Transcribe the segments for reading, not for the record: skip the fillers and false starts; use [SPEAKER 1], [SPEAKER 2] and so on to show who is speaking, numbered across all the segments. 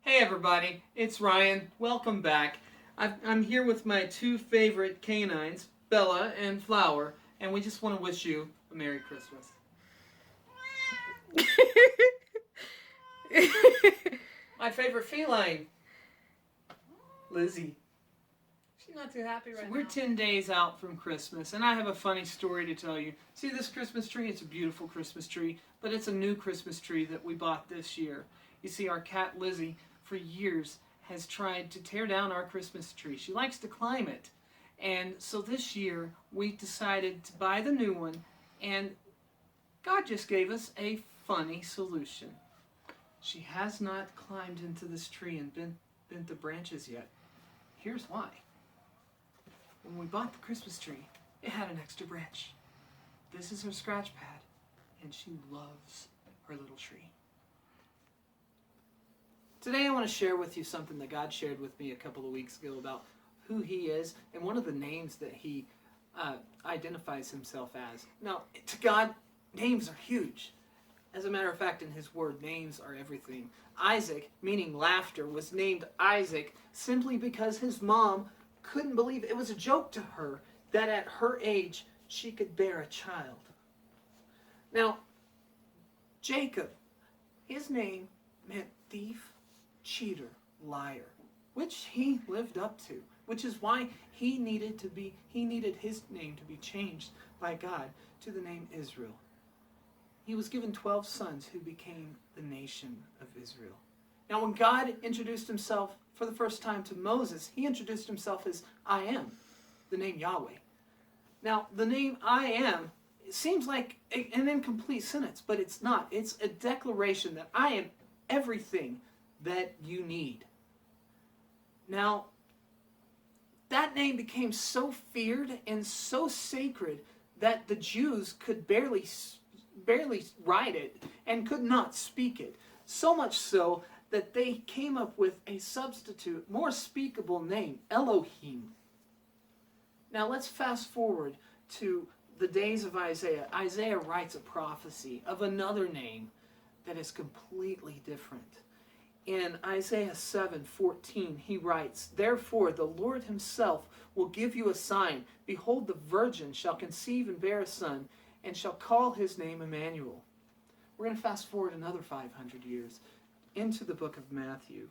[SPEAKER 1] Hey everybody, it's Ryan. Welcome back. I'm here with my two favorite canines, Bella and Flower, and we just want to wish you a Merry Christmas. My favorite feline, Lizzie.
[SPEAKER 2] She's not too happy right now.
[SPEAKER 1] We're 10 days out from Christmas, and I have a funny story to tell you. See this Christmas tree? It's a beautiful Christmas tree, but it's a new Christmas tree that we bought this year. You see, our cat Lizzie, for years, has tried to tear down our Christmas tree. She likes to climb it. And so this year, we decided to buy the new one, and God just gave us a funny solution. She has not climbed into this tree and bent the branches yet. Here's why. When we bought the Christmas tree, it had an extra branch. This is her scratch pad, and she loves her little tree. Today I want to share with you something that God shared with me a couple of weeks ago about who He is and one of the names that He identifies Himself as. Now, to God, names are huge. As a matter of fact, in His Word, names are everything. Isaac, meaning laughter, was named Isaac simply because his mom couldn't believe it was a joke to her that at her age she could bear a child. Now, Jacob, his name meant thief, cheater, liar, which he lived up to, which is why he needed his name to be changed by God to the name Israel. He was given 12 sons who became the nation of Israel. Now, when God introduced Himself for the first time to Moses, He introduced Himself as I am, the name Yahweh. Now, the name I am, it seems like an incomplete sentence, but it's not. It's a declaration that I am everything that you need. Now, that name became so feared and so sacred that the Jews could barely write it and could not speak it. So much so that they came up with a substitute, more speakable name, Elohim. Now let's fast forward to the days of Isaiah. Isaiah writes a prophecy of another name that is completely different. In Isaiah 7:14, he writes, "Therefore the Lord Himself will give you a sign. Behold, the virgin shall conceive and bear a son, and shall call His name Emmanuel." We're going to fast forward another 500 years into the book of Matthew.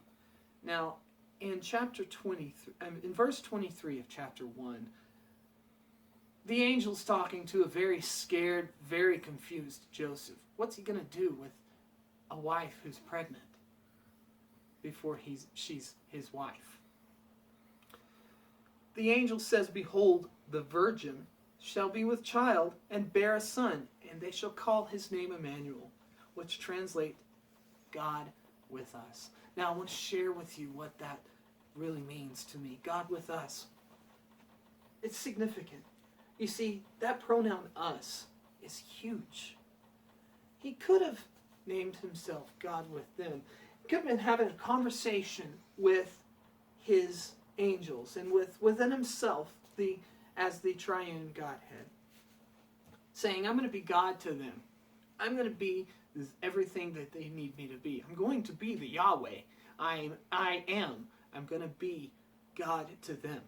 [SPEAKER 1] Now, in verse 23 of chapter 1, the angel's talking to a very scared, very confused Joseph. What's he going to do with a wife who's pregnant before she's his wife? The angel says, "Behold, the virgin shall be with child and bear a son, and they shall call his name Emmanuel," which translate God with us. Now I want to share with you what that really means to me. God with us. It's significant. You see, that pronoun us is huge. He could have named Himself God with them. He could have been having a conversation with His angels and within Himself as the triune Godhead, saying, I'm going to be God to them. I'm going to be everything that they need me to be. I'm going to be the Yahweh. I am. I'm going to be God to them.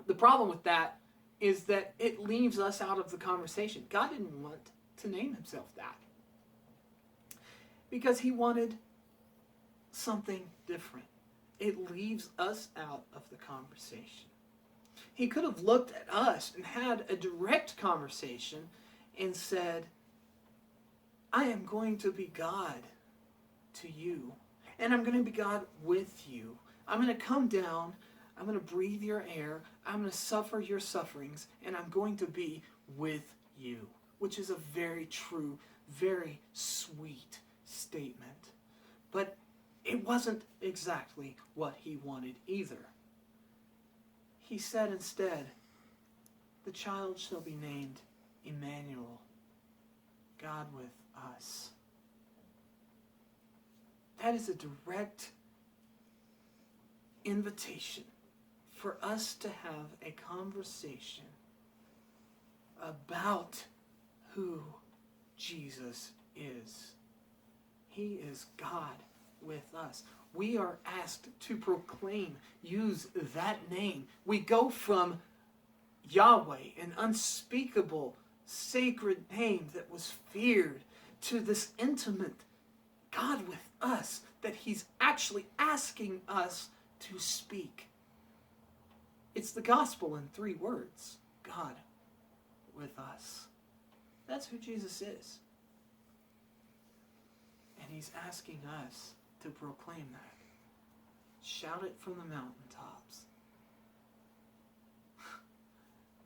[SPEAKER 1] The problem with that is that it leaves us out of the conversation. God didn't want to name Himself that, because He wanted something different. It leaves us out of the conversation. He could have looked at us and had a direct conversation and said, I am going to be God to you, and I'm going to be God with you. I'm going to come down, I'm going to breathe your air, I'm going to suffer your sufferings, and I'm going to be with you, which is a very true, very sweet statement. But it wasn't exactly what He wanted either. He said instead, the child shall be named Emmanuel, God with us. That is a direct invitation for us to have a conversation about who Jesus is. He is God with us. We are asked to proclaim, use that name. We go from Yahweh, an unspeakable, sacred name that was feared, to this intimate God with us that he's actually asking us to speak. It's the gospel in 3 words. God with us. That's who Jesus is. And he's asking us to proclaim that. Shout it from the mountaintops.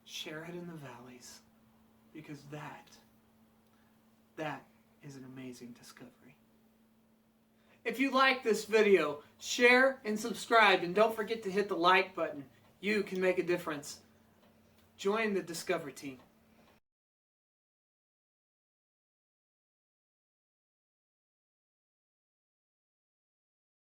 [SPEAKER 1] Share it in the valleys. Because that is an amazing discovery. If you like this video, share and subscribe, and don't forget to hit the like button. You can make a difference. Join the Discover team.